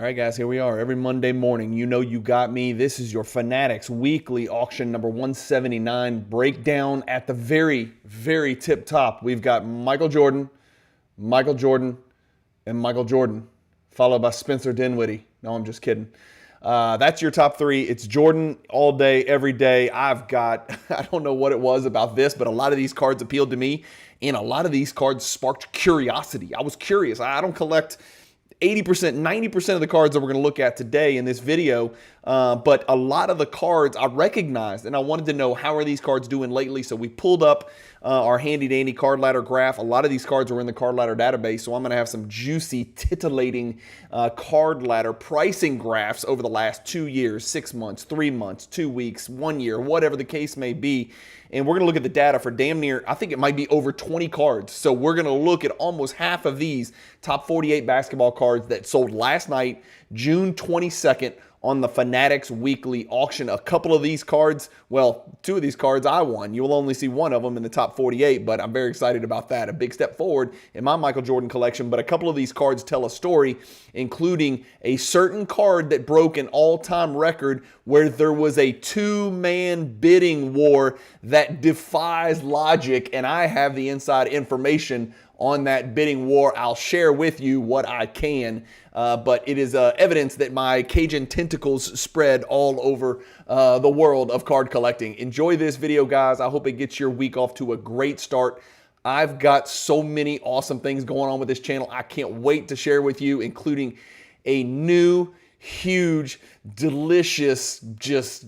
All right, guys, here we are every Monday morning. You know you got me. This is your Fanatics weekly auction number 179 breakdown. At the very, very tip top, we've got Michael Jordan, and Michael Jordan, followed by Spencer Dinwiddie. No, I'm just kidding. That's your top three. It's Jordan all day, every day. I don't know what it was about this, but a lot of these cards appealed to me, and a lot of these cards sparked curiosity. I was curious. I don't collect 80%, 90% of the cards that we're going to look at today in this video, but a lot of the cards I recognized, and I wanted to know how are these cards doing lately. So we pulled up our handy-dandy card ladder graph. A lot of these cards are in the card ladder database, so I'm going to have some juicy, titillating card ladder pricing graphs over the last 2 years, 6 months, 3 months, 2 weeks, 1 year, whatever the case may be. And we're going to look at the data for damn near, I think it might be over 20 cards. So we're going to look at almost half of these top 48 basketball cards that sold last night, June 22nd, on the Fanatics weekly auction. A couple of these cards, well, 2 of these cards I won. You will only see 1 of them in the top 48, but I'm very excited about that. A big step forward in my Michael Jordan collection, but a couple of these cards tell a story, including a certain card that broke an all-time record where there was a 2-man bidding war that defies logic, and I have the inside information on that bidding war. I'll share with you what I can, but it is evidence that my Cajun tentacles spread all over the world of card collecting. Enjoy this video, guys. I hope it gets your week off to a great start. I've got so many awesome things going on with this channel. I can't wait to share with you, including a new, huge, delicious, just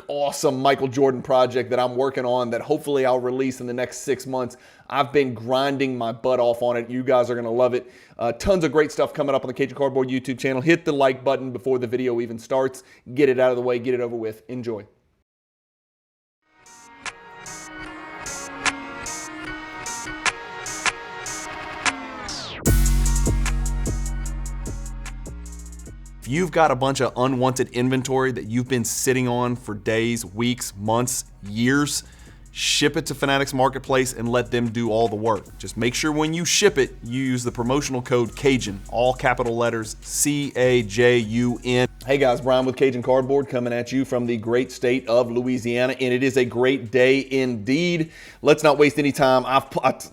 awesome Michael Jordan project that I'm working on that hopefully I'll release in the next 6 months. I've been grinding my butt off on it. You guys are going to love it. Tons of great stuff coming up on the Cajun Cardboard YouTube channel. Hit the like button before the video even starts. Get it out of the way. Get it over with. Enjoy. If you've got a bunch of unwanted inventory that you've been sitting on for days, weeks, months, years, ship it to Fanatics Marketplace and let them do all the work. Just make sure when you ship it, you use the promotional code CAJUN, all capital letters, C-A-J-U-N. Hey guys, Bryan with Cajun Cardboard coming at you from the great state of Louisiana, and it is a great day indeed. Let's not waste any time.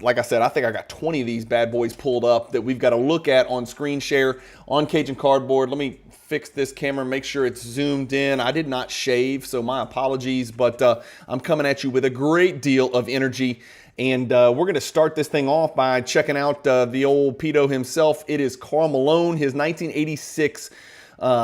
Like I said, I think I got 20 of these bad boys pulled up that we've got to look at on screen share on Cajun Cardboard. Let me fix this camera, make sure it's zoomed in. I did not shave, so my apologies, but I'm coming at you with a great deal of energy. And we're going to start this thing off by checking out the old pedo himself. It is Karl Malone, his 1986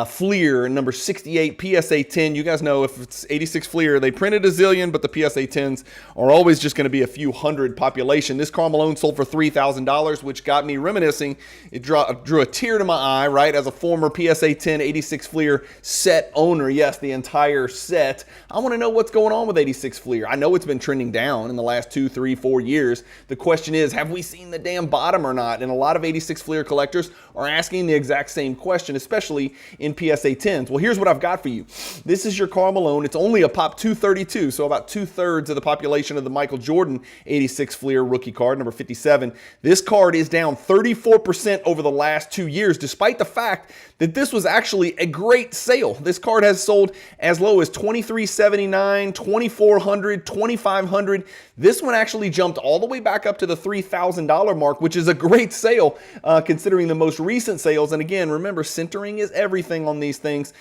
Fleer, number 68, PSA 10. You guys know if it's 86 Fleer, they printed a zillion, but the PSA 10s are always just going to be a few hundred population. This Karl Malone sold for $3,000, which got me reminiscing. It drew a tear to my eye, right? As a former PSA 10 86 Fleer set owner, yes, the entire set. I want to know what's going on with 86 Fleer. I know it's been trending down in the last 2, 3, 4 years. The question is, have we seen the damn bottom or not? And a lot of 86 Fleer collectors are asking the exact same question, especially in PSA 10s. Well, here's what I've got for you. This is your Karl Malone. It's only a pop 232, so about 2/3 of the population of the Michael Jordan 86 Fleer rookie card, number 57. This card is down 34% over the last 2 years, despite the fact that this was actually a great sale. This card has sold as low as $23.79, $2,400, $2,500. This one actually jumped all the way back up to the $3,000 mark, which is a great sale considering the most recent sales. And again, remember, centering is everything on these things.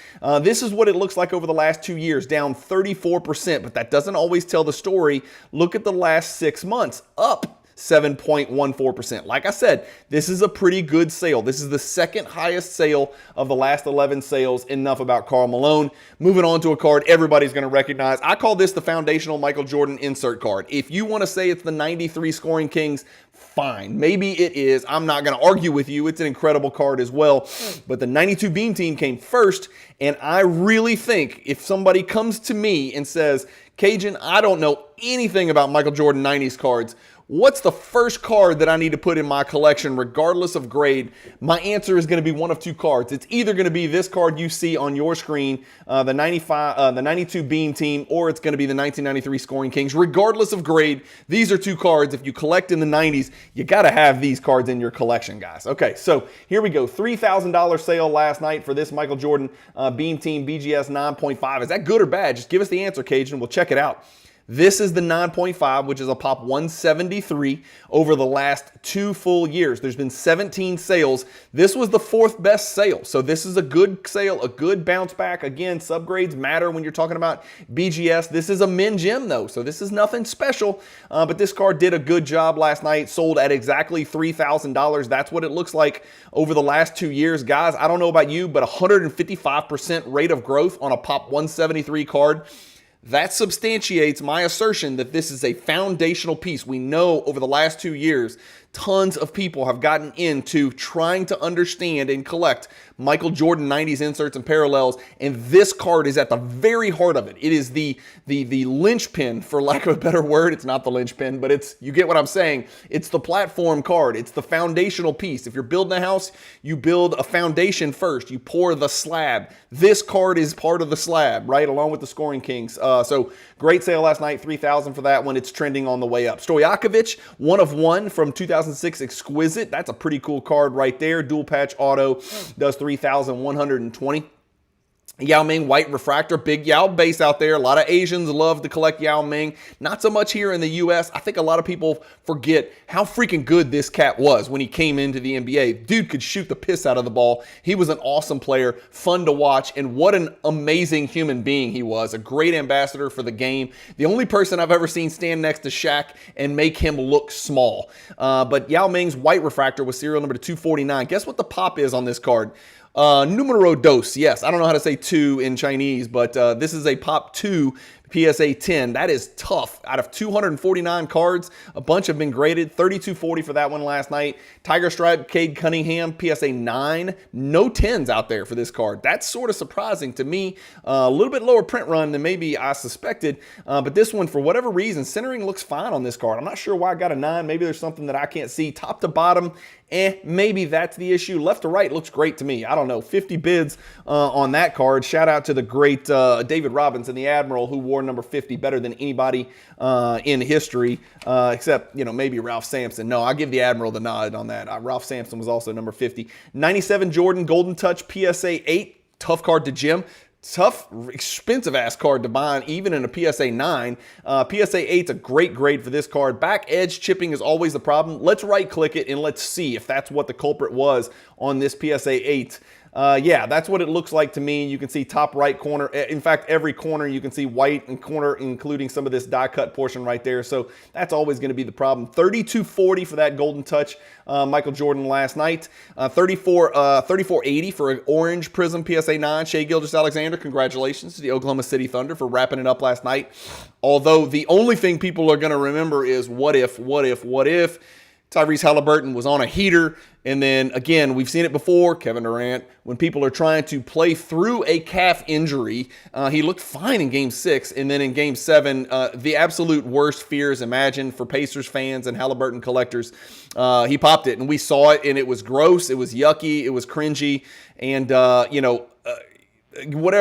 This is what it looks like over the last 2 years, down 34%, but that doesn't always tell the story. Look at the last 6 months, up 7.14%. Like I said, this is a pretty good sale. This is the second highest sale of the last 11 sales. Enough about Karl Malone. Moving on to a card everybody's going to recognize. I call this the foundational Michael Jordan insert card. If you want to say it's the 93 Scoring Kings, fine. Maybe it is. I'm not going to argue with you. It's an incredible card as well. But the 92 Beam Team came first, and I really think if somebody comes to me and says, Cajun, I don't know anything about Michael Jordan 90s cards, What's the first card that I need to put in my collection regardless of grade? My answer is going to be one of two cards. It's either going to be this card you see on your screen, the 92 Beam Team, or it's going to be the 1993 Scoring Kings. Regardless of grade, these are two cards. If you collect in the 90s, you got to have these cards in your collection, guys. Okay, so here we go. $3,000 sale last night for this Michael Jordan Beam Team BGS 9.5. Is that good or bad? Just give us the answer, Cajun. We'll check it out. This is the 9.5, which is a pop 173 over the last 2 full years. There's been 17 sales. This was the 4th best sale. So this is a good sale, a good bounce back. Again, subgrades matter when you're talking about BGS. This is a min gem though, so this is nothing special. But this card did a good job last night. Sold at exactly $3,000. That's what it looks like over the last 2 years. Guys, I don't know about you, but 155% rate of growth on a pop 173 card. That substantiates my assertion that this is a foundational piece. We know over the last 2 years, tons of people have gotten into trying to understand and collect Michael Jordan 90s inserts and parallels, and this card is at the very heart of it. It is the linchpin, for lack of a better word. It's not the linchpin, but it's, you get what I'm saying. It's the platform card. It's the foundational piece. If you're building a house, you build a foundation first. You pour the slab. This card is part of the slab, right, along with the Scoring Kings. So great sale last night, $3,000 for that one. It's trending on the way up. Stojakovic, 1 of 1 from 2006 Exquisite. That's a pretty cool card right there. Dual patch auto, does 3,120. Yao Ming white refractor, big Yao base out there. A lot of Asians love to collect Yao Ming. Not so much here in the U.S. I think a lot of people forget how freaking good this cat was when he came into the NBA. Dude could shoot the piss out of the ball. He was an awesome player, fun to watch, and what an amazing human being he was. A great ambassador for the game. The only person I've ever seen stand next to Shaq and make him look small. But Yao Ming's white refractor was serial number 249. Guess what the pop is on this card? Numero dos. Yes, I don't know how to say 2 in Chinese, but this is a pop 2 PSA 10. That is tough. Out of 249 cards, a bunch have been graded. 3240 for that one last night. Tiger Stripe, Cade Cunningham, PSA 9. No 10s out there for this card. That's sort of surprising to me. A little bit lower print run than maybe I suspected. But this one, for whatever reason, centering looks fine on this card. I'm not sure why I got a 9. Maybe there's something that I can't see. Top to bottom, maybe that's the issue. Left to right looks great to me. I don't know. 50 bids on that card. Shout out to the great David Robinson, the Admiral, who wore number 50 better than anybody in history, except, you know, maybe Ralph Sampson. No, I give the Admiral the nod on that. Ralph Sampson was also number 50. 97 Jordan Golden Touch PSA 8. Tough card to gem. Tough, expensive ass card to buy, even in a PSA 9. PSA 8's a great grade for this card. Back edge chipping is always the problem. Let's right click it and let's see if that's what the culprit was on this PSA 8. Yeah, that's what it looks like to me. You can see top right corner. In fact, every corner you can see white and corner, including some of this die cut portion right there. So that's always going to be the problem. 3240 for that Golden Touch Michael Jordan last night. 3480 for an orange prism PSA 9. Shai Gilgeous-Alexander, congratulations to the Oklahoma City Thunder for wrapping it up last night. Although the only thing people are going to remember is what if Tyrese Halliburton was on a heater. And then, again, we've seen it before, Kevin Durant, when people are trying to play through a calf injury. He looked fine in Game 6. And then in Game 7, the absolute worst fears imagined for Pacers fans and Halliburton collectors. He popped it, and we saw it, and it was gross. It was yucky. It was cringy. And,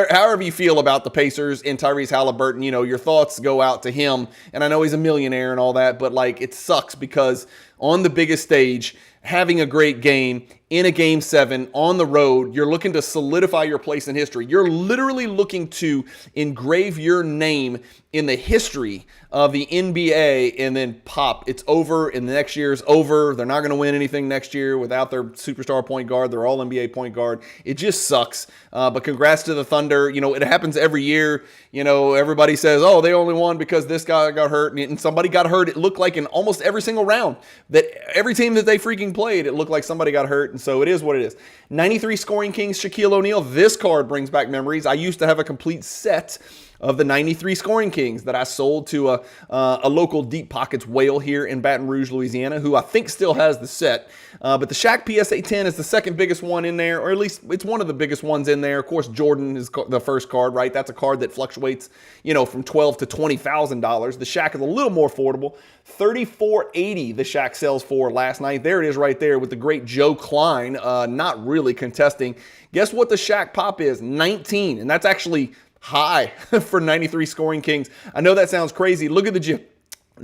however you feel about the Pacers and Tyrese Halliburton, you know, your thoughts go out to him. And I know he's a millionaire and all that, but, like, it sucks because on the biggest stage, having a great game in a Game 7 on the road, you're looking to solidify your place in history. You're literally looking to engrave your name in the history of the NBA, and then pop. It's over, and the next year's over. They're not going to win anything next year without their superstar point guard, their all-NBA point guard. It just sucks. But congrats to the Thunder. You know, it happens every year. You know, everybody says, oh, they only won because this guy got hurt, and somebody got hurt. It looked like in almost every single round that every team that they freaking played, it looked like somebody got hurt, and so it is what it is. 93 Scoring Kings, Shaquille O'Neal. This card brings back memories. I used to have a complete set of the 93 Scoring Kings that I sold to a local Deep Pockets whale here in Baton Rouge, Louisiana, who I think still has the set. But the Shaq PSA 10 is the second biggest one in there, or at least it's one of the biggest ones in there. Of course, Jordan is the first card, right? That's a card that fluctuates, from $12,000 to $20,000. The Shaq is a little more affordable. $34.80 the Shaq sells for last night. There it is right there with the great Joe Klein not really contesting. Guess what the Shaq pop is? 19, and that's actually high for 93 Scoring Kings. I know that sounds crazy. Look at the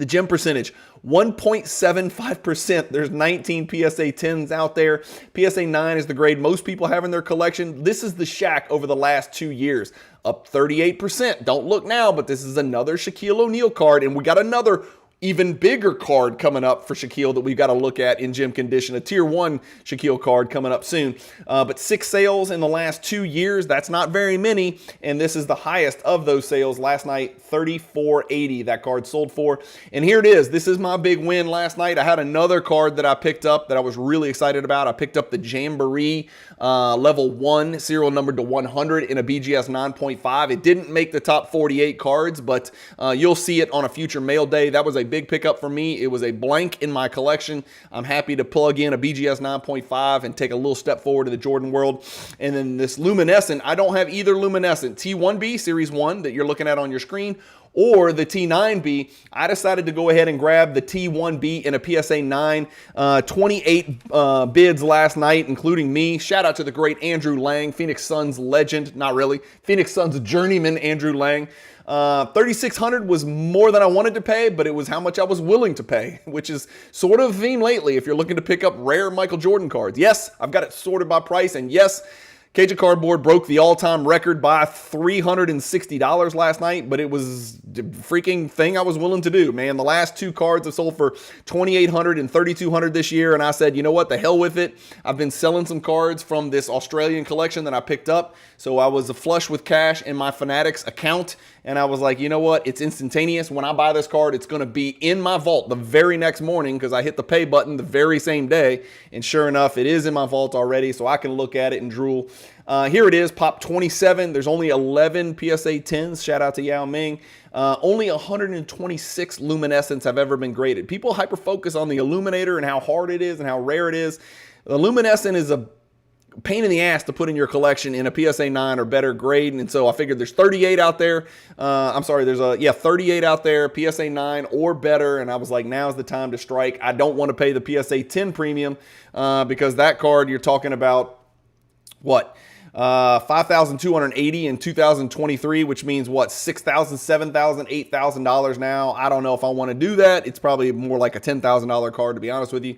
gem percentage, 1.75%. There's 19 PSA 10s out there. PSA 9 is the grade most people have in their collection. This is the Shaq over the last 2 years, up 38%. Don't look now, but this is another Shaquille O'Neal card, and we got another even bigger card coming up for Shaquille that we've got to look at in gem condition, a tier 1 Shaquille card coming up soon. But 6 sales in the last 2 years, that's not very many, and this is the highest of those sales. Last night, $34.80 that card sold for. And here it is. This is my big win last night. I had another card that I picked up that I was really excited about. I picked up the Jamboree level 1, serial numbered to 100 in a BGS 9.5. It didn't make the top 48 cards, but you'll see it on a future mail day. That was a big pickup for me. It was a blank in my collection. I'm happy to plug in a BGS 9.5 and take a little step forward to the Jordan world. And then this luminescent, I don't have either luminescent T1B Series 1 that you're looking at on your screen or the T9B. I decided to go ahead and grab the T1B in a PSA 9. 28 bids last night, including me. Shout out to the great Andrew Lang, Phoenix Suns legend. Not really. Phoenix Suns journeyman Andrew Lang. $3,600 was more than I wanted to pay, but it was how much I was willing to pay, which is sort of a theme lately if you're looking to pick up rare Michael Jordan cards. Yes, I've got it sorted by price, and yes, Cajun Cardboard broke the all-time record by $360 last night, but it was the freaking thing I was willing to do, man. The last 2 cards have sold for $2,800 and $3,200 this year, and I said, you know what, the hell with it. I've been selling some cards from this Australian collection that I picked up, so I was flush with cash in my Fanatics account, and I was like, you know what, it's instantaneous. When I buy this card, it's going to be in my vault the very next morning because I hit the pay button the very same day, and sure enough, it is in my vault already, so I can look at it and drool. Here it is, pop 27. There's only 11 PSA 10s. Shout out to Yao Ming. Only 126 luminescents have ever been graded. People hyper-focus on the illuminator and how hard it is and how rare it is. The luminescent is a pain in the ass to put in your collection in a PSA 9 or better grade, and so I figured there's 38 out there. There's 38 out there, PSA 9 or better, and I was like, now's the time to strike. I don't want to pay the PSA 10 premium because that card you're talking about, what? $5,280 in 2023, which means what, $6,000, $7,000, $8,000 now. I don't know if I want to do that. It's probably more like a $10,000 card, to be honest with you.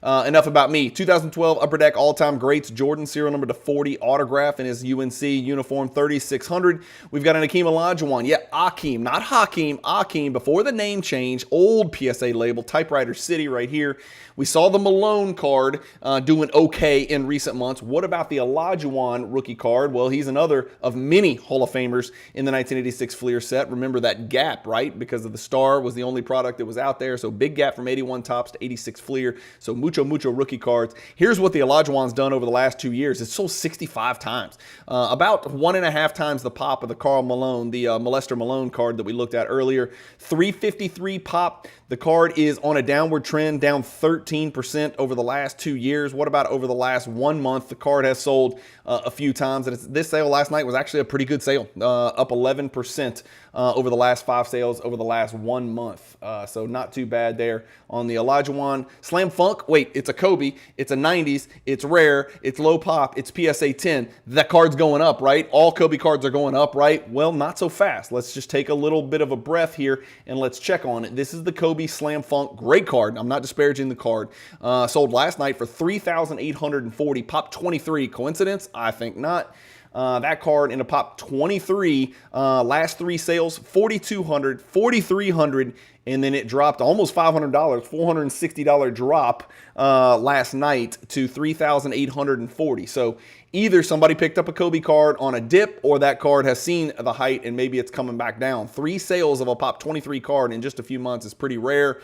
Enough about me. 2012 Upper Deck All-Time Greats Jordan, serial number to 40, autograph in his UNC uniform, $3,600. We've got an Hakeem Olajuwon. Yeah, Akeem, not Hakeem, Akeem, before the name change, old PSA label, Typewriter City right here. We saw the Malone card doing okay in recent months. What about the Olajuwon rookie card? Well, he's another of many Hall of Famers in the 1986 Fleer set. Remember that gap, right? Because of the Star was the only product that was out there. So big gap from 81 Topps to 86 Fleer. So mucho rookie cards. Here's what the Olajuwon's done over the last 2 years. It's sold 65 times. About 1.5 times the pop of the Karl Malone, the Molester Malone card that we looked at earlier. 353 pop. The card is on a downward trend, down 13% over the last 2 years. What about over the last 1 month? The card has sold a few times, and this sale last night was actually a pretty good sale, up 11% over the last 5 sales over the last 1 month. So not too bad there on the Olajuwon. Slam Funk, wait, it's a Kobe, it's a 90s, it's rare, it's low pop, it's PSA 10. That card's going up, right? All Kobe cards are going up, right? Well, not so fast. Let's just take a little bit of a breath here and let's check on it. This is the Kobe Slam Funk, great card. I'm not disparaging the card. Sold last night for $3,840, pop 23. Coincidence? I think not. That card in a pop 23, last 3 sales, $4,200, $4,300, and then it dropped almost $500, $460 drop last night to $3,840. So either somebody picked up a Kobe card on a dip or that card has seen the height and maybe it's coming back down. 3 sales of a pop 23 card in just a few months is pretty rare.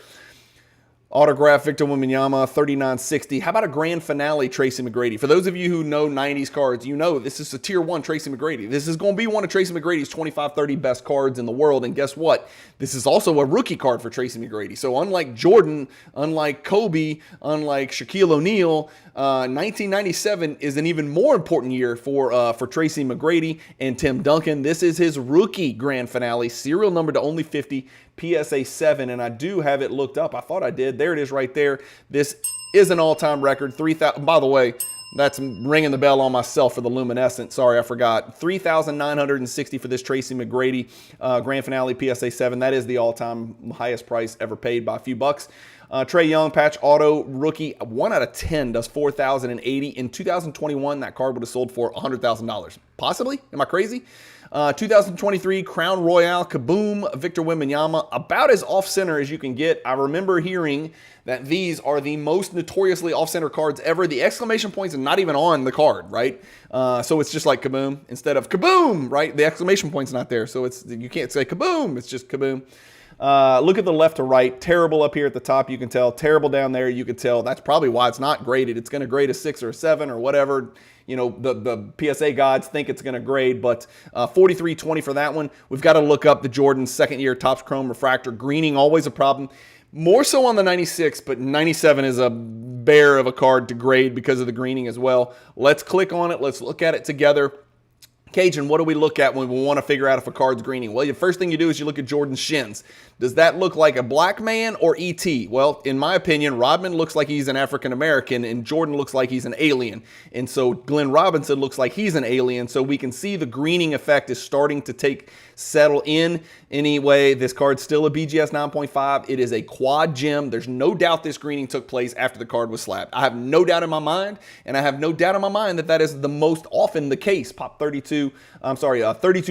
Autograph Victor Wembanyama, 39.60. How about a grand finale Tracy McGrady? For those of you who know 90s cards, you know this is a tier 1 Tracy McGrady. This is going to be one of Tracy McGrady's 25, 30 best cards in the world. And guess what? This is also a rookie card for Tracy McGrady. So unlike Jordan, unlike Kobe, unlike Shaquille O'Neal, 1997 is an even more important year for Tracy McGrady and Tim Duncan. This is his rookie grand finale, serial number to only 50. PSA 7, and I do have it looked up. I thought I did. There it is right there. This is an all-time record. 3,000. By the way, that's ringing the bell on myself for the luminescent. Sorry, I forgot. 3,960 for this Tracy McGrady grand finale PSA 7. That is the all-time highest price ever paid by a few bucks. Trae Young patch auto rookie 1 out of 10 does 4,080. In 2021, that card would have sold for $100,000. Possibly? Am I crazy? 2023 Crown Royale Kaboom Victor Wembanyama, about as off-center as you can get. I remember hearing that these are the most notoriously off-center cards ever. The exclamation points are not even on the card, right? So it's just like Kaboom instead of Kaboom, right? The exclamation point's not there, so you can't say Kaboom. It's just Kaboom. Look at the left to right. Terrible up here at the top, you can tell. Terrible down there, you can tell. That's probably why it's not graded. It's going to grade a 6 or a 7 or whatever. You know, the PSA gods think it's going to grade, but 43.20 for that one. We've got to look up the Jordan second-year Topps Chrome Refractor. Greening, always a problem. More so on the 96, but 97 is a bear of a card to grade because of the greening as well. Let's click on it. Let's look at it together. Cajun, what do we look at when we want to figure out if a card's greening? Well, the first thing you do is you look at Jordan's shins. Does that look like a black man or E.T.? Well, in my opinion, Rodman looks like he's an African-American and Jordan looks like he's an alien. And so Glenn Robinson looks like he's an alien. So we can see the greening effect is starting to settle in. Anyway, this card's still a BGS 9.5. It is a quad gem. There's no doubt this greening took place after the card was slabbed. I have no doubt in my mind, and I have no doubt in my mind that is the most often the case. 32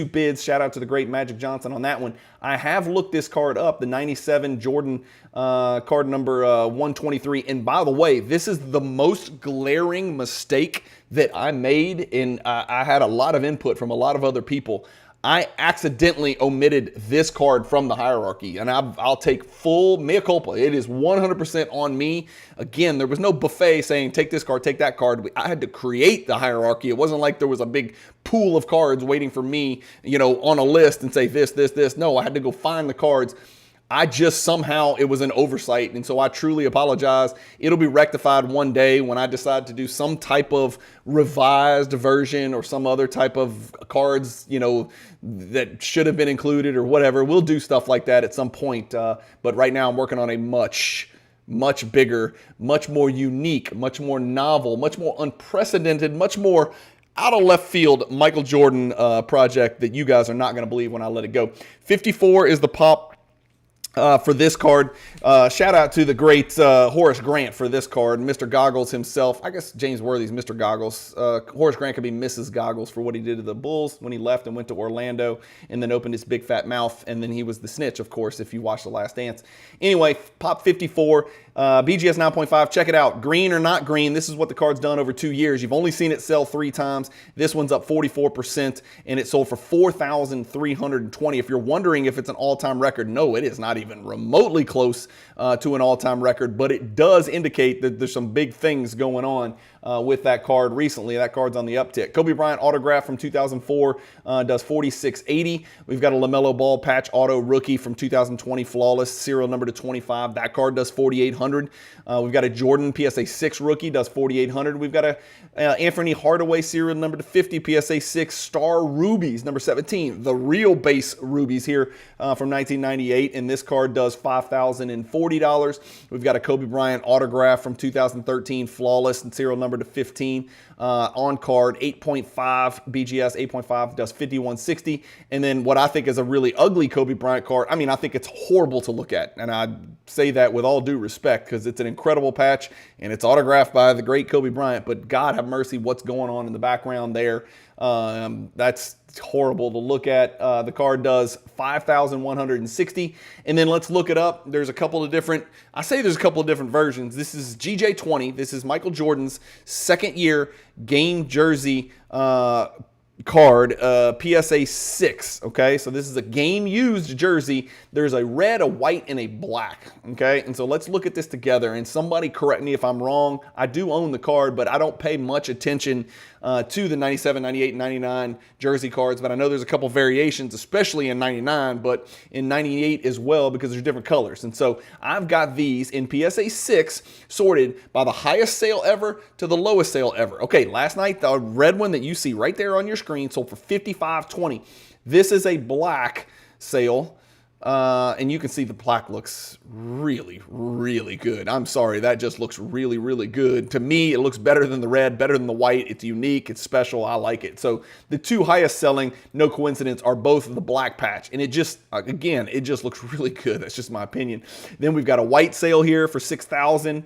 bids. Shout out to the great Magic Johnson on that one. I have looked this card up, the 97 Jordan card number 123. And by the way, this is the most glaring mistake that I made, and I had a lot of input from a lot of other people. I accidentally omitted this card from the hierarchy, and I'll take full mea culpa. It is 100% on me. Again, there was no buffet saying take this card, take that card. I had to create the hierarchy. It wasn't like there was a big pool of cards waiting for me, you know, on a list and say this, this, this. No, I had to go find the cards. I just somehow, it was an oversight, and so I truly apologize. It'll be rectified one day when I decide to do some type of revised version or some other type of cards, you know, that should have been included or whatever. We'll do stuff like that at some point, but right now I'm working on a much bigger, much more unique, much more novel, much more unprecedented, much more out of left field Michael Jordan project that you guys are not going to believe when I let it go. 54 is the pop for this card. Shout out to the great Horace Grant for this card. Mr. Goggles himself. I guess James Worthy's Mr. Goggles. Horace Grant could be Mrs. Goggles for what he did to the Bulls when he left and went to Orlando and then opened his big fat mouth. And then he was the snitch, of course, if you watch The Last Dance. Anyway, pop 54. BGS 9.5, check it out. Green or not green, this is what the card's done over 2 years. You've only seen it sell 3 times. This one's up 44%, and it sold for $4,320. If you're wondering if it's an all-time record, no, it is not even remotely close to an all-time record, but it does indicate that there's some big things going on with that card recently. That card's on the uptick. Kobe Bryant autograph from 2004 does $46.80. We've got a LaMelo Ball patch auto rookie from 2020 flawless, serial number to 25. That card does $4,800. We've got a Jordan PSA 6 rookie, does $4,800. We've got a Anthony Hardaway serial number to 50 PSA 6 star rubies, number 17. The real base rubies here from 1998, and this card does $5,040. We've got a Kobe Bryant autograph from 2013 flawless and serial number to 15. On card 8.5 BGS 8.5 does $51.60. And then what I think is a really ugly Kobe Bryant card. I mean, I think it's horrible to look at, and I say that with all due respect because it's an incredible patch and it's autographed by the great Kobe Bryant. But God have mercy, what's going on in the background there? That's horrible to look at. The card does $5,160. And then let's look it up. There's a couple of different, there's a couple of different versions. This is GJ20. This is Michael Jordan's second year game jersey card, PSA 6, okay? So this is a game-used jersey. There's a red, a white, and a black, okay? And so let's look at this together, and somebody correct me if I'm wrong. I do own the card, but I don't pay much attention to the 97, 98, 99 jersey cards, but I know there's a couple variations, especially in 99, but in 98 as well, because there's different colors. And so I've got these in PSA 6 sorted by the highest sale ever to the lowest sale ever. Okay, last night, the red one that you see right there on your screen sold for $55.20. This is a black sale. And you can see the black looks really, really good. I'm sorry, that just looks really, really good. To me, it looks better than the red, better than the white. It's unique, it's special, I like it. So the two highest selling, no coincidence, are both the black patch. And it just, again, it just looks really good. That's just my opinion. Then we've got a white sale here for $6,000.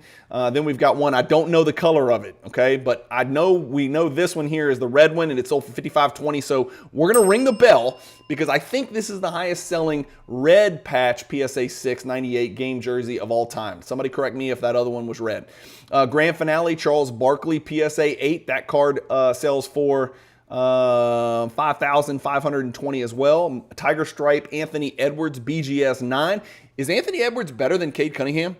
Then we've got one, I don't know the color of it, okay? But we know this one here is the red one, and it sold for $55.20. So we're gonna ring the bell, because I think this is the highest selling red patch PSA 6 98 game jersey of all time. Somebody correct me if that other one was red. Grand Finale, Charles Barkley, PSA 8. That card sells for $5,520 as well. Tiger Stripe, Anthony Edwards, BGS 9. Is Anthony Edwards better than Cade Cunningham?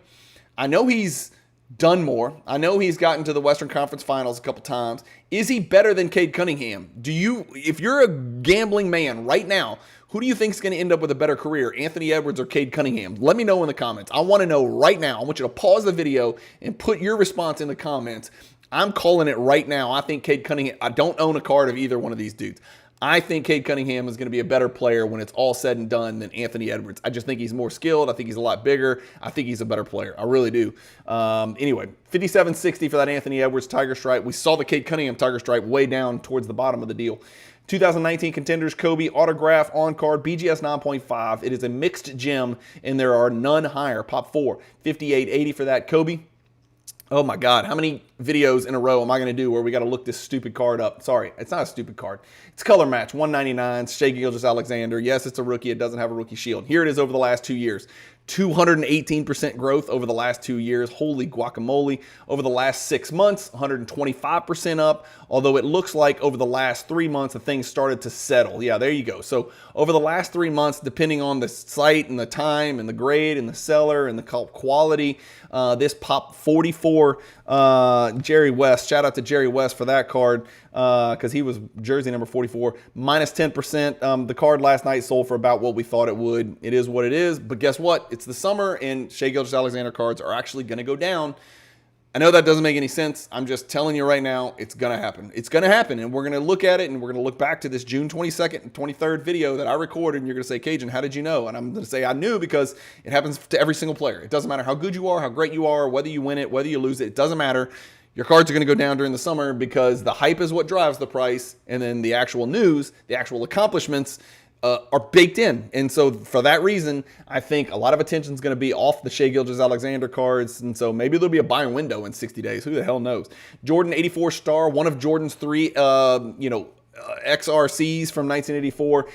I know he's done more. I know he's gotten to the Western Conference Finals a couple times. Is he better than Cade Cunningham? If you're a gambling man right now, who do you think is going to end up with a better career, Anthony Edwards or Cade Cunningham? Let me know in the comments. I want to know right now. I want you to pause the video and put your response in the comments. I'm calling it right now. I think Cade Cunningham, I don't own a card of either one of these dudes. I think Cade Cunningham is going to be a better player when it's all said and done than Anthony Edwards. I just think he's more skilled. I think he's a lot bigger. I think he's a better player. I really do. Anyway, $57.60 for that Anthony Edwards Tiger Stripe. We saw the Cade Cunningham Tiger Stripe way down towards the bottom of the deal. 2019 Contenders Kobe autograph on card, BGS 9.5. It is a mixed gem, and there are none higher. Pop 4, $58.80 for that Kobe. Oh my God, how many videos in a row am I going to do where we got to look this stupid card up? Sorry, it's not a stupid card. It's color match, 199, Shai Gilgeous-Alexander. Yes, it's a rookie. It doesn't have a rookie shield. Here it is over the last 2 years. 218% growth over the last 2 years. Holy guacamole. Over the last 6 months, 125% up, although it looks like over the last 3 months, the things started to settle. Yeah, there you go. So over the last 3 months, depending on the site and the time and the grade and the seller and the quality, this popped 44. Jerry West, shout out to Jerry West for that card, because he was jersey number 44, minus 10%. The card last night sold for about what we thought it would. It is what it is, but guess what? It's the summer, and Shai Gilgeous-Alexander cards are actually going to go down. I know that doesn't make any sense. I'm just telling you right now, it's going to happen. It's going to happen, and we're going to look at it, and we're going to look back to this June 22nd and 23rd video that I recorded, and you're going to say, Cajun, how did you know? And I'm going to say, I knew, because it happens to every single player. It doesn't matter how good you are, how great you are, whether you win it, whether you lose it. It doesn't matter. Your cards are going to go down during the summer, because the hype is what drives the price, and then the actual news, the actual accomplishments are baked in. And so for that reason, I think a lot of attention is going to be off the Shai Gilgeous-Alexander cards. And so maybe there'll be a buying window in 60 days. Who the hell knows? Jordan 84 star, one of Jordan's 3, XRCs from 1984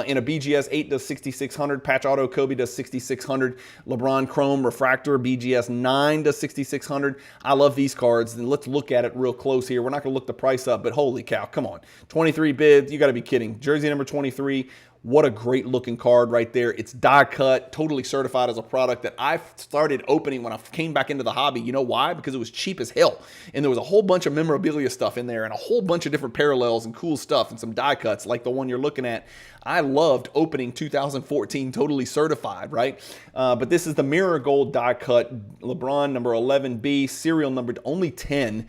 in a BGS 8 does 6600. Patch Auto Kobe does 6600. LeBron Chrome Refractor BGS 9 does 6600. I love these cards, and let's look at it real close here. We're not going to look the price up, but holy cow, come on. 23 bids, you got to be kidding. Jersey number 23. What a great looking card right there. It's die cut, totally certified as a product that I started opening when I came back into the hobby. You know why? Because it was cheap as hell. And there was a whole bunch of memorabilia stuff in there and a whole bunch of different parallels and cool stuff and some die cuts like the one you're looking at. I loved opening 2014 totally certified, right? But this is the mirror gold die cut LeBron number 11B, serial numbered only 10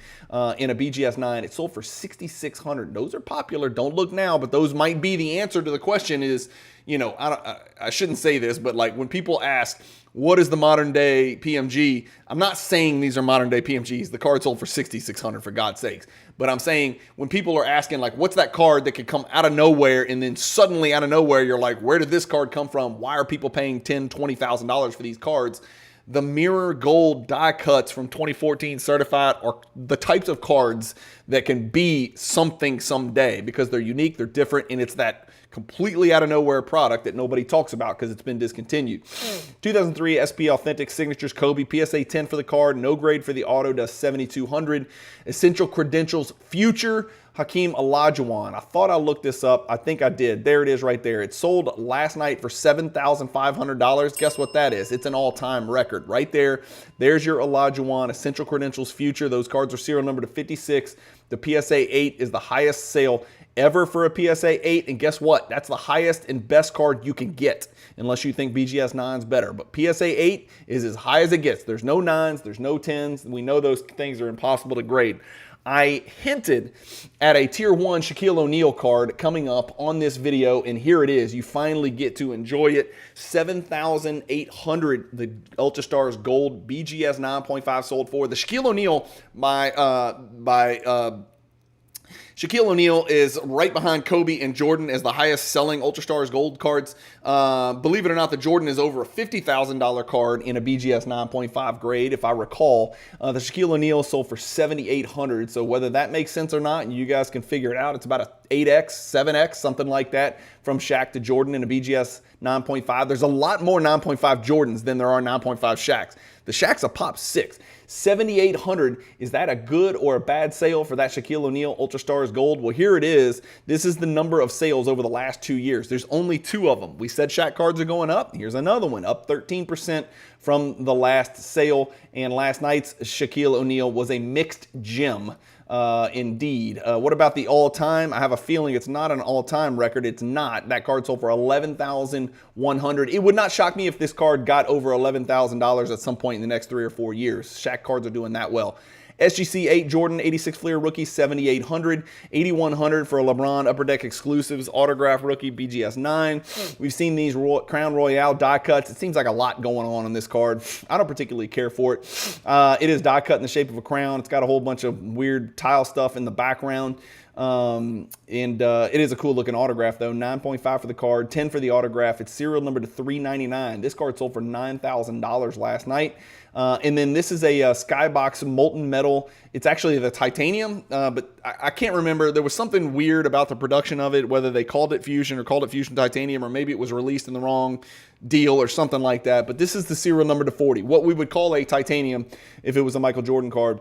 in a BGS 9. It sold for $6,600. Those are popular. Don't look now, but those might be the answer to the question is, you know, I shouldn't say this, but like when people ask, what is the modern day PMG? I'm not saying these are modern day PMGs. The card sold for $6,600 for God's sakes. But I'm saying when people are asking like, what's that card that could come out of nowhere, and then suddenly out of nowhere, you're like, where did this card come from? Why are people paying $10,000, $20,000 for these cards? The mirror gold die cuts from 2014 certified are the types of cards that can be something someday because they're unique, they're different, and it's that completely out of nowhere product that nobody talks about because it's been discontinued. 2003 SP Authentic Signatures Kobe, PSA 10 for the card, no grade for the auto, does 7,200. Essential Credentials Future, Hakeem Olajuwon. I thought I looked this up. I think I did. There it is right there. It sold last night for $7,500. Guess what that is? It's an all-time record right there. There's your Olajuwon Essential Credentials Future. Those cards are serial number to 56. The PSA 8 is the highest sale ever for a PSA 8. And guess what? That's the highest and best card you can get, unless you think BGS 9's better. But PSA 8 is as high as it gets. There's no 9s. There's no 10s. We know those things are impossible to grade. I hinted at a Tier 1 Shaquille O'Neal card coming up on this video, and here it is. You finally get to enjoy it. $7,800, the Ultra Stars Gold BGS 9.5 sold for. The Shaquille O'Neal Shaquille O'Neal is right behind Kobe and Jordan as the highest selling Ultra Stars Gold cards. Believe it or not, the Jordan is over a $50,000 card in a BGS 9.5 grade. If I recall, the Shaquille O'Neal sold for $7,800. So whether that makes sense or not, you guys can figure it out. It's about a 8X, 7X, something like that, from Shaq to Jordan in a BGS 9.5. There's a lot more 9.5 Jordans than there are 9.5 Shaqs. The Shaq's a pop 6. $7,800, is that a good or a bad sale for that Shaquille O'Neal Ultra Stars Gold? Well, here it is. This is the number of sales over the last 2 years. There's only 2 of them. We said Shaq cards are going up. Here's another one, up 13% from the last sale. And last night's Shaquille O'Neal was a mixed gem. Indeed. What about the all-time? I have a feeling it's not an all-time record. It's not. That card sold for $11,100. It would not shock me if this card got over $11,000 at some point in the next 3 or 4 years. Shaq cards are doing that well. SGC 8 Jordan 86 Fleer rookie $7,800, $8,100 for a LeBron Upper Deck exclusives autograph rookie BGS 9. We've seen these Crown Royale die cuts. It seems like a lot going on this card. I don't particularly care for it. It is die cut in the shape of a crown. It's got a whole bunch of weird tile stuff in the background. It is a cool looking autograph though. 9.5 for the card, 10 for the autograph. It's serial number to 399. This card sold for $9,000 last night. And then this is a Skybox molten metal. It's actually the titanium, but I can't remember. There was something weird about the production of it, whether they called it Fusion or called it Fusion Titanium, or maybe it was released in the wrong deal or something like that. But this is the serial number to 40, what we would call a titanium if it was a Michael Jordan card.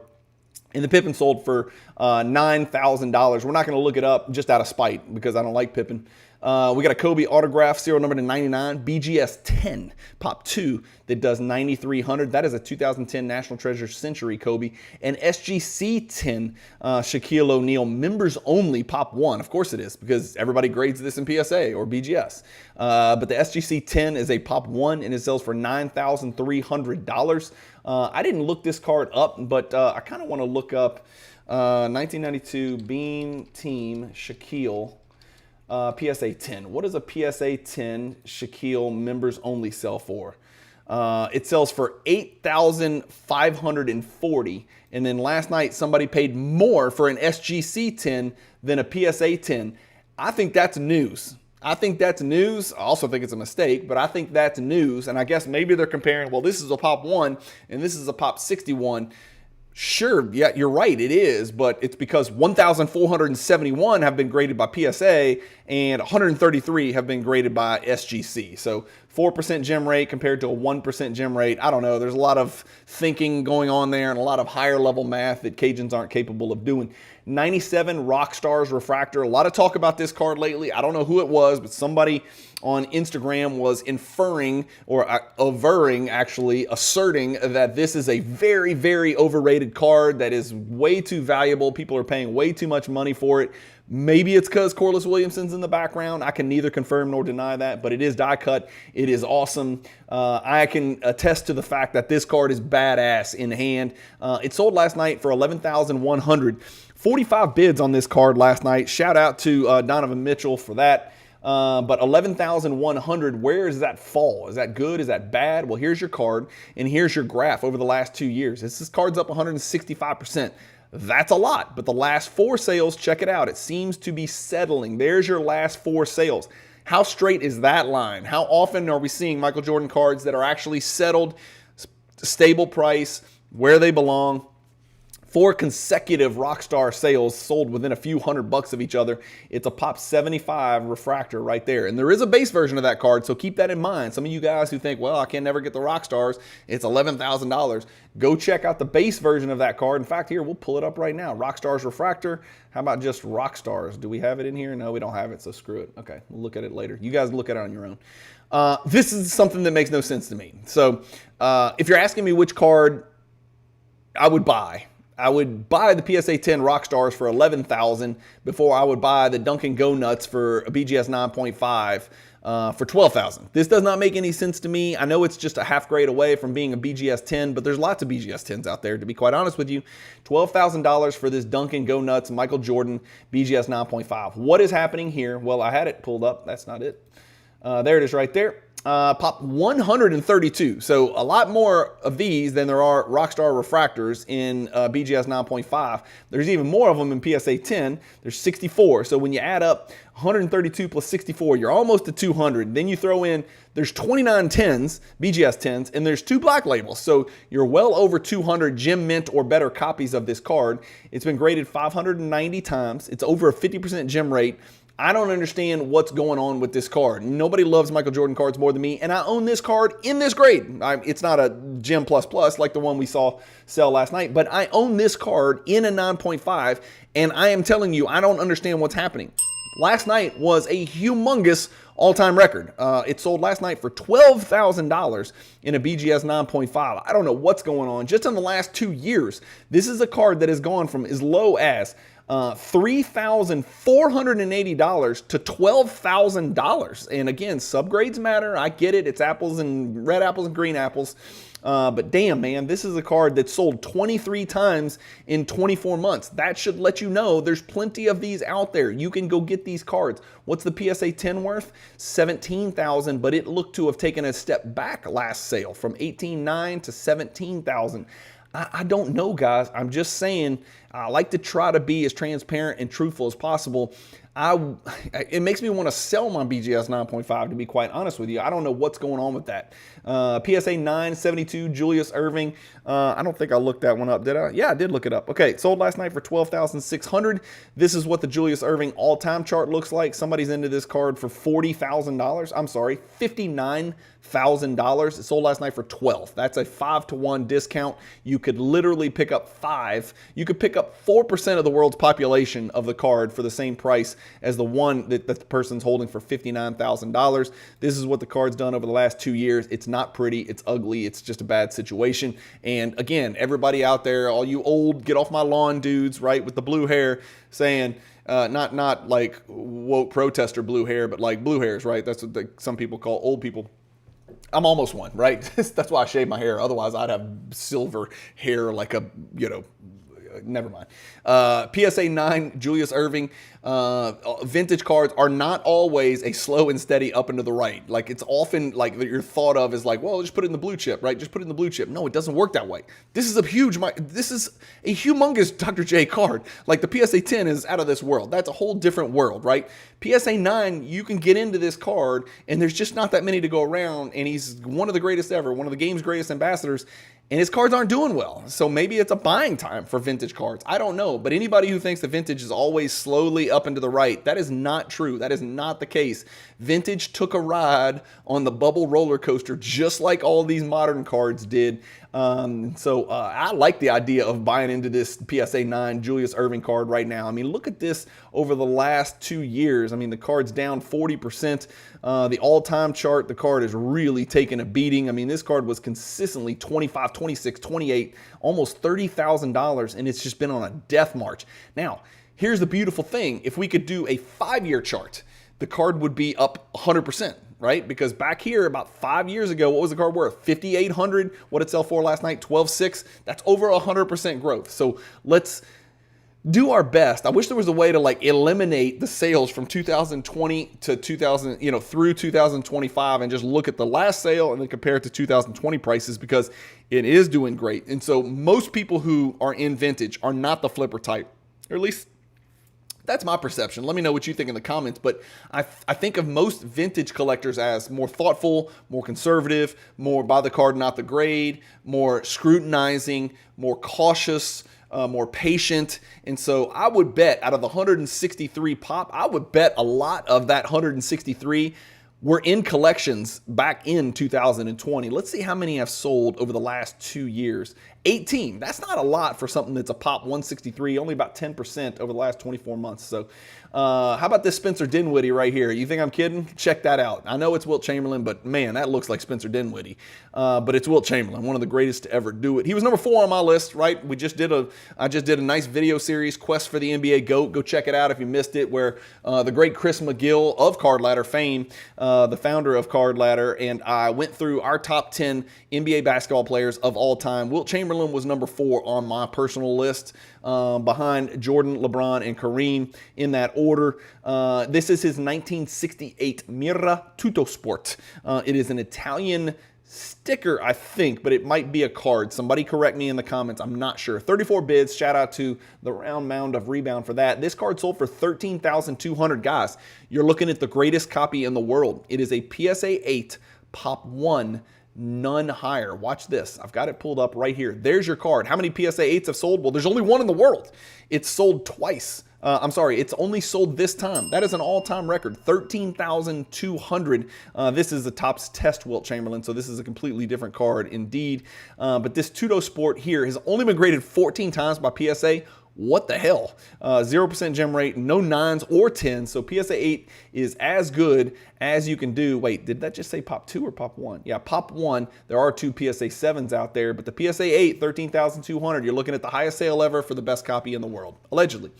And the Pippen sold for $9,000. We're not going to look it up just out of spite because I don't like Pippen. We got a Kobe autograph, serial number to 99, BGS 10, Pop 2, that does 9,300. That is a 2010 National Treasure Century Kobe. And SGC 10, Shaquille O'Neal, members only, Pop 1. Of course it is, because everybody grades this in PSA or BGS. But the SGC 10 is a Pop 1, and it sells for $9,300. I didn't look this card up, but I kind of want to look up 1992 Beam Team Shaquille PSA 10. What does a PSA 10 Shaquille members only sell for? It sells for $8,540. And then last night somebody paid more for an SGC 10 than a PSA 10. I think that's news. I think that's news. I also think it's a mistake, but I think that's news. And I guess maybe they're comparing, well, this is a Pop 1 and this is a Pop 61. Sure, yeah, you're right, it is, but it's because 1,471 have been graded by PSA and 133 have been graded by SGC. So 4% gem rate compared to a 1% gem rate. I don't know. There's a lot of thinking going on there and a lot of higher level math that Cajuns aren't capable of doing. 97 Rockstars Refractor. A lot of talk about this card lately. I don't know who it was, but somebody on Instagram was inferring or averring, actually, asserting that this is a very, very overrated card that is way too valuable. People are paying way too much money for it. Maybe it's because Corliss Williamson's in the background. I can neither confirm nor deny that, but it is die cut. It is awesome. I can attest to the fact that this card is badass in hand. It sold last night for $11,100. 45 bids on this card last night. Shout out to Donovan Mitchell for that. But $11,100, where does that fall? Is that good? Is that bad? Well, here's your card, and here's your graph over the last 2 years. This card's up 165%. That's a lot, but the last 4 sales, check it out. It seems to be settling. There's your last 4 sales. How straight is that line? How often are we seeing Michael Jordan cards that are actually settled, stable price, where they belong? 4 consecutive Rockstar sales sold within a few $100 of each other. It's a Pop 75 refractor right there. And there is a base version of that card, so keep that in mind. Some of you guys who think, well, I can never get the Rockstars, it's $11,000. Go check out the base version of that card. In fact, here, we'll pull it up right now. Rockstars refractor. How about just Rockstars? Do we have it in here? No, we don't have it, so screw it. Okay, we'll look at it later. You guys look at it on your own. This is something that makes no sense to me. So if you're asking me which card I would buy the PSA 10 Rockstars for $11,000 before I would buy the Dunkin' Go Nuts for a BGS 9.5 for $12,000. This does not make any sense to me. I know it's just a half grade away from being a BGS 10, but there's lots of BGS 10s out there, to be quite honest with you. $12,000 for this Dunkin' Go Nuts Michael Jordan BGS 9.5. What is happening here? Well, I had it pulled up. That's not it. There it is right there. Pop 132. So a lot more of these than there are Rockstar refractors in BGS 9.5. There's even more of them in PSA 10. There's 64. So when you add up 132 plus 64, you're almost to 200. Then you throw in, there's 29 10s, BGS 10s, and there's 2 black labels. So you're well over 200 gem mint or better copies of this card. It's been graded 590 times. It's over a 50% gem rate. I don't understand what's going on with this card. Nobody loves Michael Jordan cards more than me, and I own this card in this grade. It's not a Gem++ like the one we saw sell last night, but I own this card in a 9.5, and I am telling you, I don't understand what's happening. Last night was a humongous all-time record. It sold last night for $12,000 in a BGS 9.5. I don't know what's going on. Just in the last 2 years, this is a card that has gone from as low as $3,480 to $12,000. And again, subgrades matter. I get it. It's apples and red apples and green apples. But damn, man, this is a card that sold 23 times in 24 months. That should let you know there's plenty of these out there. You can go get these cards. What's the PSA 10 worth? $17,000, but it looked to have taken a step back last sale from $18,900 to $17,000. I don't know, guys. I'm just saying, I like to try to be as transparent and truthful as possible. It makes me want to sell my BGS 9.5, to be quite honest with you. I don't know what's going on with that. PSA 972 Julius Irving. I don't think I looked that one up, did I? Yeah, I did look it up. Okay, sold last night for $12,600. This is what the Julius Irving all-time chart looks like. Somebody's into this card for $40,000. I'm sorry, $59,000. It sold last night for $12,000. That's a 5-to-1 discount. You could literally pick up 5. You could pick up 4% of the world's population of the card for the same price as the one that the person's holding for $59,000. This is what the card's done over the last 2 years. It's not pretty. It's ugly. It's just a bad situation. And again, everybody out there, all you old get off my lawn dudes, right, with the blue hair, saying, not like woke protester blue hair, but like blue hairs, right? That's what some people call old people. I'm almost one, right? That's why I shave my hair. Otherwise, I'd have silver hair like a, never mind. PSA 9, Julius Irving. Vintage cards are not always a slow and steady up and to the right. Like, it's often like you're thought of as like, well, just put it in the blue chip, right? Just put it in the blue chip. No, it doesn't work that way. This is a humongous Dr. J card. Like, the PSA 10 is out of this world. That's a whole different world, right? PSA 9, you can get into this card, and there's just not that many to go around, and he's one of the greatest ever, one of the game's greatest ambassadors, and his cards aren't doing well. So maybe it's a buying time for vintage cards. I don't know. But anybody who thinks that vintage is always slowly up and to the right, that is not true. That is not the case. Vintage took a ride on the bubble roller coaster just like all these modern cards did. So I like the idea of buying into this PSA 9 Julius Irving card right now. I mean, look at this over the last 2 years. I mean, the card's down 40%. The all-time chart, the card is really taking a beating. I mean, this card was consistently 25, 26, 28, almost $30,000, and it's just been on a death march. Now, here's the beautiful thing. If we could do a 5-year chart, the card would be up 100%. Right? Because back here about 5 years ago, what was the card worth? $5,800. What did it sell for last night? $12,600. That's over 100% growth. So let's do our best. I wish there was a way to like eliminate the sales from 2020 to 2000, through 2025 and just look at the last sale and then compare it to 2020 prices, because it is doing great. And so most people who are in vintage are not the flipper type, or at least that's my perception. Let me know what you think in the comments. But I think of most vintage collectors as more thoughtful, more conservative, more by the card, not the grade, more scrutinizing, more cautious, more patient. And so I would bet out of the 163 pop, I would bet a lot of that 163 were in collections back in 2020. Let's see how many have sold over the last 2 years. 18. That's not a lot for something that's a pop 163, only about 10% over the last 24 months. So how about this Spencer Dinwiddie right here? You think I'm kidding? Check that out. I know it's Wilt Chamberlain, but man, that looks like Spencer Dinwiddie. But it's Wilt Chamberlain, one of the greatest to ever do it. He was number 4 on my list, right? I just did a nice video series, Quest for the NBA GOAT. Go check it out if you missed it, where the great Chris McGill of Card Ladder fame, the founder of Card Ladder, and I went through our top 10 NBA basketball players of all time. Wilt Chamberlain was number 4 on my personal list, behind Jordan, LeBron, and Kareem in that order. This is his 1968 Mira Tutto Sport. It is an Italian sticker, I think, but it might be a card. Somebody correct me in the comments. I'm not sure. 34 bids. Shout out to the round mound of rebound for that. This card sold for $13,200. Guys, you're looking at the greatest copy in the world. It is a PSA 8 Pop 1. None higher. Watch this. I've got it pulled up right here. There's your card. How many PSA 8s have sold? Well, there's only one in the world. It's sold twice. I'm sorry, it's only sold this time. That is an all-time record, 13,200. This is the Topps Test Wilt Chamberlain, so this is a completely different card indeed. But this Tutto Sport here has only been graded 14 times by PSA. What the hell? 0% gem rate, no 9s or 10s. So PSA 8 is as good as you can do. Wait, did that just say Pop 2 or Pop 1? Yeah, Pop 1. There are 2 PSA 7s out there, but the PSA 8, 13,200. You're looking at the highest sale ever for the best copy in the world, allegedly.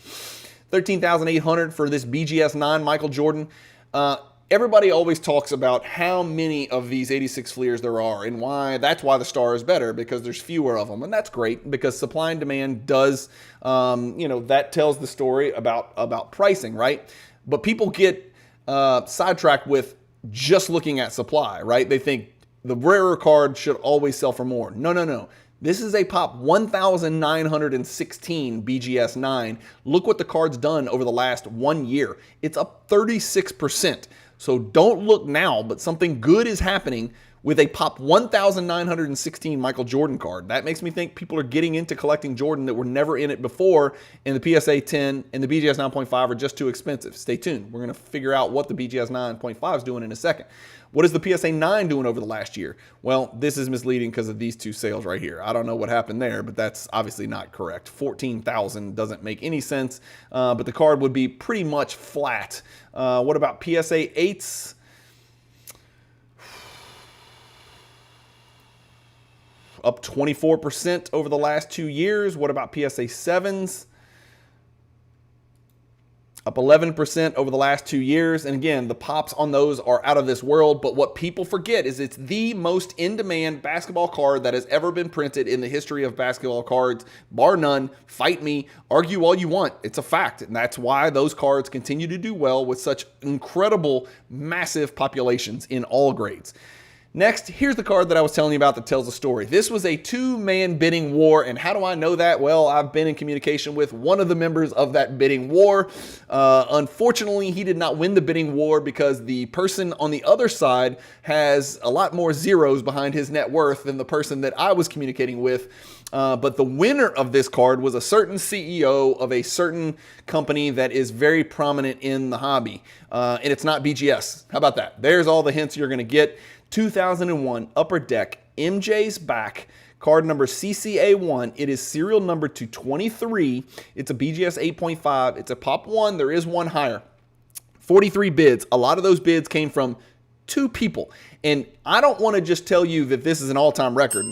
13,800 for this BGS 9 Michael Jordan. Everybody always talks about how many of these 86 Fleers there are and why that's why the Star is better, because there's fewer of them. And that's great because supply and demand does, that tells the story about pricing, right? But people get sidetracked with just looking at supply, right? They think the rarer card should always sell for more. No. This is a Pop 1,916 BGS 9. Look what the card's done over the last 1 year. It's up 36%. So don't look now, but something good is happening with a Pop 1,916 Michael Jordan card. That makes me think people are getting into collecting Jordan that were never in it before, and the PSA 10 and the BGS 9.5 are just too expensive. Stay tuned. We're going to figure out what the BGS 9.5 is doing in a second. What is the PSA 9 doing over the last year? Well, this is misleading because of these 2 sales right here. I don't know what happened there, but that's obviously not correct. 14,000 doesn't make any sense, but the card would be pretty much flat. What about PSA 8s? Up 24% over the last 2 years. What about PSA 7s? Up 11% over the last 2 years. And again, the pops on those are out of this world. But what people forget is it's the most in-demand basketball card that has ever been printed in the history of basketball cards. Bar none. Fight me. Argue all you want. It's a fact. And that's why those cards continue to do well with such incredible, massive populations in all grades. Next, here's the card that I was telling you about that tells a story. This was a 2-man bidding war, and how do I know that? Well, I've been in communication with one of the members of that bidding war. Unfortunately, he did not win the bidding war because the person on the other side has a lot more zeros behind his net worth than the person that I was communicating with. But the winner of this card was a certain CEO of a certain company that is very prominent in the hobby. And it's not BGS. How about that? There's all the hints you're going to get. 2001 Upper Deck MJ's Back, card number CCA1. It is serial number to 23. It's a BGS 8.5. It's a Pop 1. There is one higher. 43 bids. A lot of those bids came from 2 people. And I don't want to just tell you that this is an all-time record,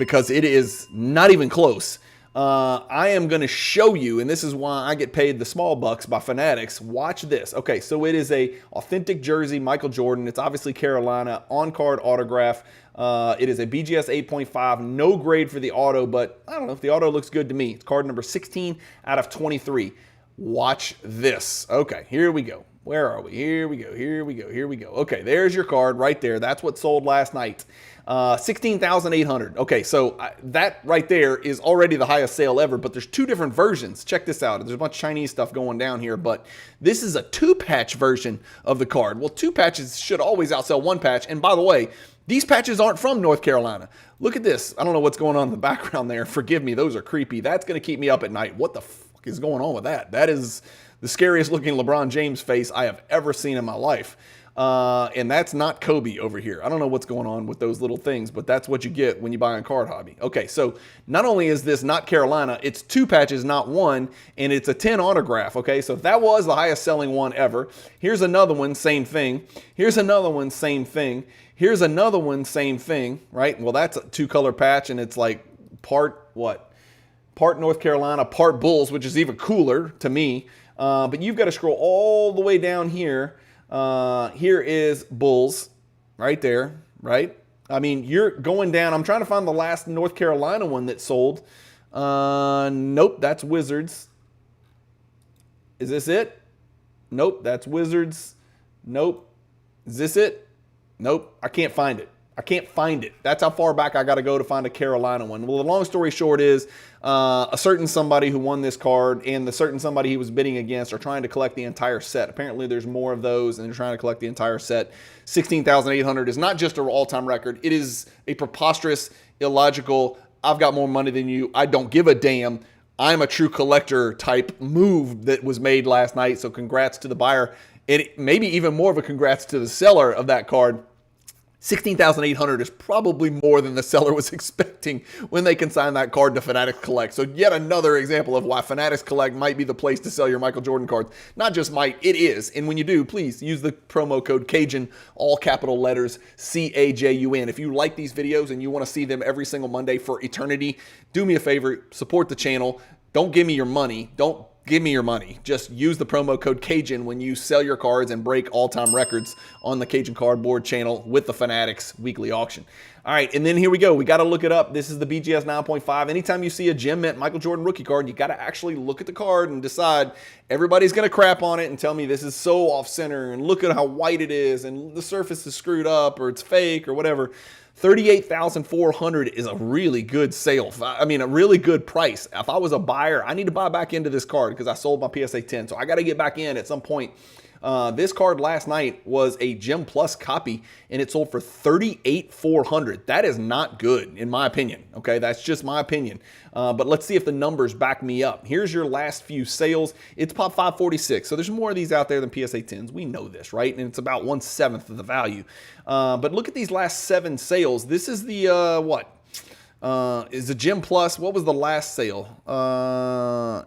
because it is not even close. I am going to show you, and this is why I get paid the small bucks by Fanatics. Watch this. Okay, so it is a authentic jersey, Michael Jordan. It's obviously Carolina, on-card autograph. It is a BGS 8.5, no grade for the auto, but I don't know if the auto looks good to me. It's card number 16 out of 23. Watch this. Okay, here we go. Where are we? Here we go. Okay, there's your card right there. That's what sold last night. 16,800. Okay, so that right there is already the highest sale ever, but there's 2 different versions. Check this out. There's a bunch of Chinese stuff going down here, but this is a 2-patch version of the card. Well, 2 patches should always outsell 1 patch. And by the way, These patches aren't from North Carolina. Look at this. I don't know what's going on in the background there. Forgive me. Those are creepy. That's going to keep me up at night. What the fuck is going on with that? That is the scariest looking LeBron James face I have ever seen in my life. And that's not Kobe over here. I don't know what's going on with those little things, but that's what you get when you buy on Card Hobby. Okay, so not only is this not Carolina, it's 2 patches, not 1, and it's a 10 autograph. Okay, so that was the highest selling one ever. Here's another one, same thing. Here's another one, same thing. Here's another one, same thing, right? Well, that's a 2-color patch, and it's like part what? Part North Carolina, part Bulls, which is even cooler to me. But you've got to scroll all the way down here. Here is Bulls right there, right? I mean, you're going down. I'm trying to find the last North Carolina one that sold. Nope, that's Wizards. Is this it? Nope, that's Wizards. Nope. Is this it? Nope, I can't find it. I can't find it. That's how far back I got to go to find a Carolina one. Well, the long story short is a certain somebody who won this card and the certain somebody he was bidding against are trying to collect the entire set. Apparently, there's more of those, and they're trying to collect the entire set. 16,800 is not just an all-time record. It is a preposterous, illogical, I've got more money than you, I don't give a damn, I'm a true collector type move that was made last night. So congrats to the buyer. It maybe even more of a congrats to the seller of that card. 16,800 is probably more than the seller was expecting when they consigned that card to Fanatics Collect. So yet another example of why Fanatics Collect might be the place to sell your Michael Jordan cards. Not just might, it is. And when you do, please use the promo code Cajun, all capital letters, C-A-J-U-N. If you like these videos and you want to see them every single Monday for eternity, do me a favor, support the channel. Don't give me your money. Don't give me your money. Just use the promo code Cajun when you sell your cards and break all-time records on the Cajun Cardboard channel with the Fanatics weekly auction. All right, and then here we go. We got to look it up. This is the BGS 9.5. Anytime you see a Gem Mint Michael Jordan rookie card, you got to actually look at the card and decide. Everybody's going to crap on it and tell me this is so off-center and look at how white it is and the surface is screwed up or it's fake or whatever. 38,400 is a really good sale. I mean, a really good price. If I was a buyer, I need to buy back into this card because I sold my PSA 10. So I got to get back in at some point. This card last night was a Gem Plus copy, and it sold for 38,400. That is not good, in my opinion. Okay, that's just my opinion. But let's see if the numbers back me up. Here's your last few sales. It's pop 546, so there's more of these out there than PSA 10s. We know this, right? And it's about 1/7 of the value. But look at these last 7 sales. This is the, what? Is the Gem Plus. What was the last sale?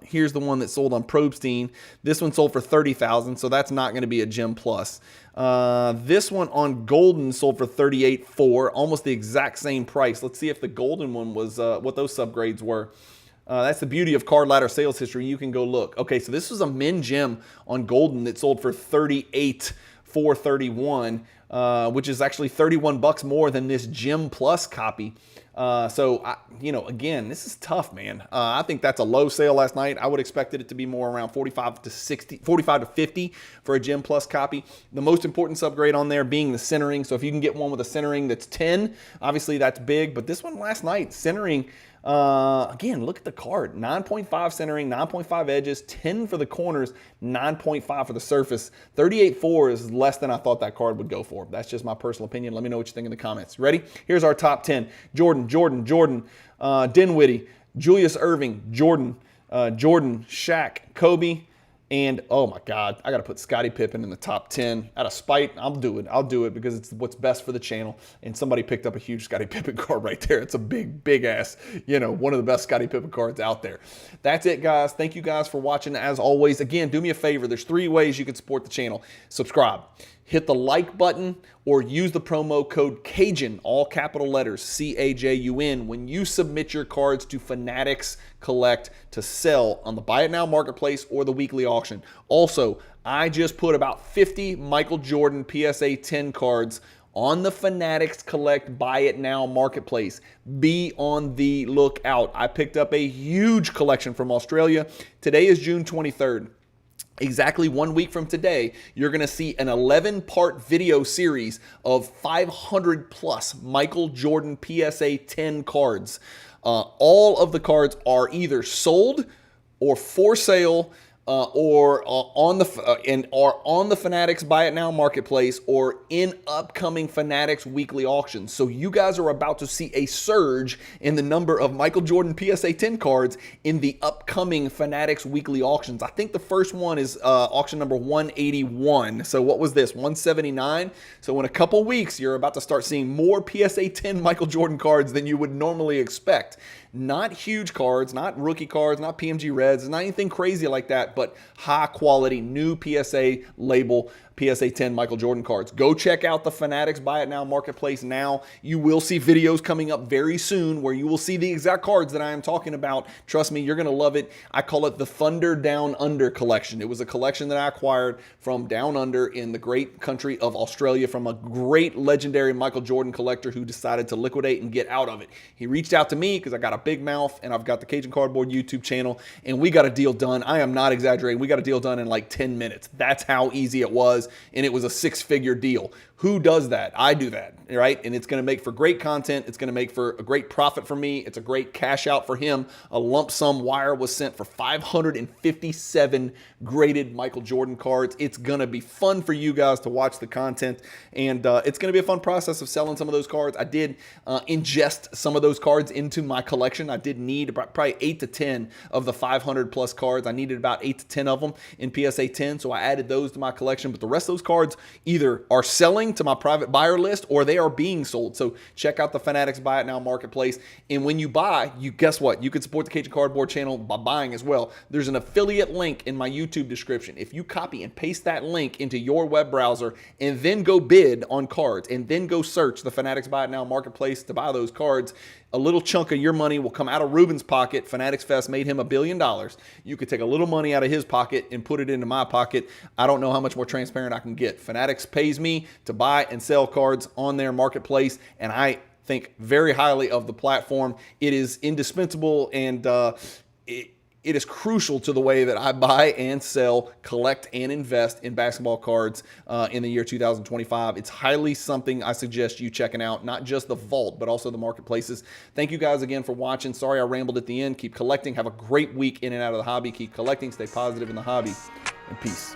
Here's the one that sold on Probstein. This one sold for 30,000, so that's not going to be a Gem Plus. This one on Golden sold for 38.4, almost the exact same price. Let's see if the Golden one was what those subgrades were. That's the beauty of card ladder sales history. You can go look. Okay, so this was a Min Gem on Golden that sold for 38,431, which is actually $31 more than this Gem Plus copy. You know, again, this is tough, man. I think that's a low sale last night. I would expected it to be more around 45 to 50 for a Gem Plus copy. The most important subgrade on there being the centering. So if you can get one with a centering that's 10, obviously that's big. But this one last night, centering, again, look at the card. 9.5 centering, 9.5 edges, 10 for the corners, 9.5 for the surface. 38.4 is less than I thought that card would go for. That's just my personal opinion. Let me know what you think in the comments. Ready? Here's our top 10. Jordan, Dinwiddie, Julius Irving, Jordan, Shaq, Kobe, and oh my God, I got to put Scottie Pippen in the top 10. Out of spite, I'll do it. I'll do it because it's what's best for the channel. And somebody picked up a huge Scottie Pippen card right there. It's a big ass, you know, one of the best Scottie Pippen cards out there. That's it, guys. Thank you guys for watching. As always, again, do me a favor. There's 3 ways you can support the channel. Subscribe, hit the like button, or use the promo code Cajun, all capital letters, C-A-J-U-N, when you submit your cards to Fanatics Collect to sell on the Buy It Now marketplace or the weekly auction. Also, I just put about 50 Michael Jordan PSA 10 cards on the Fanatics Collect Buy It Now marketplace. Be on the lookout. I picked up a huge collection from Australia. Today is June 23rd. Exactly 1 week from today, you're going to see an 11-part video series of 500 plus Michael Jordan PSA 10 cards. All of the cards are either sold or for sale on the Fanatics Buy It Now marketplace or in upcoming Fanatics weekly auctions. So you guys are about to see a surge in the number of Michael Jordan PSA 10 cards in the upcoming Fanatics weekly auctions. I think the first one is auction number 181. So what was this? 179. So in a couple weeks, you're about to start seeing more PSA 10 Michael Jordan cards than you would normally expect. Not huge cards, not rookie cards, not PMG Reds, not anything crazy like that, but high quality new PSA label PSA 10 Michael Jordan cards. Go check out the Fanatics Buy It Now marketplace now. You will see videos coming up very soon where you will see the exact cards that I am talking about. Trust me, you're going to love it. I call it the Thunder Down Under collection. It was a collection that I acquired from down under in the great country of Australia from a great legendary Michael Jordan collector who decided to liquidate and get out of it. He reached out to me because I got a big mouth and I've got the Cajun Cardboard YouTube channel, and we got a deal done. I am not exaggerating. We got a deal done in like 10 minutes. That's how easy it was. And it was a 6-figure deal. Who does that? I do that, right? And it's going to make for great content. It's going to make for a great profit for me. It's a great cash out for him. A lump sum wire was sent for 557 graded Michael Jordan cards. It's going to be fun for you guys to watch the content, and it's going to be a fun process of selling some of those cards. I did ingest some of those cards into my collection. I did need probably 8 to 10 of the 500 plus cards. I needed about 8 to 10 of them in PSA 10, so I added those to my collection. But the rest of those cards either are selling to my private buyer list or they are being sold. So check out the Fanatics Buy It Now marketplace. And when you buy, guess what? You can support the Cajun Cardboard channel by buying as well. There's an affiliate link in my YouTube description. If you copy and paste that link into your web browser and then go bid on cards and then go search the Fanatics Buy It Now marketplace to buy those cards, a little chunk of your money will come out of Ruben's pocket. Fanatics Fest made him $1 billion. You could take a little money out of his pocket and put it into my pocket. I don't know how much more transparent I can get. Fanatics pays me to buy and sell cards on their marketplace, and I think very highly of the platform. It is indispensable, and it is crucial to the way that I buy and sell, collect and invest in basketball cards in the year 2025. It's highly something I suggest you checking out, not just the vault, but also the marketplaces. Thank you guys again for watching. Sorry I rambled at the end. Keep collecting. Have a great week in and out of the hobby. Keep collecting. Stay positive in the hobby. And peace.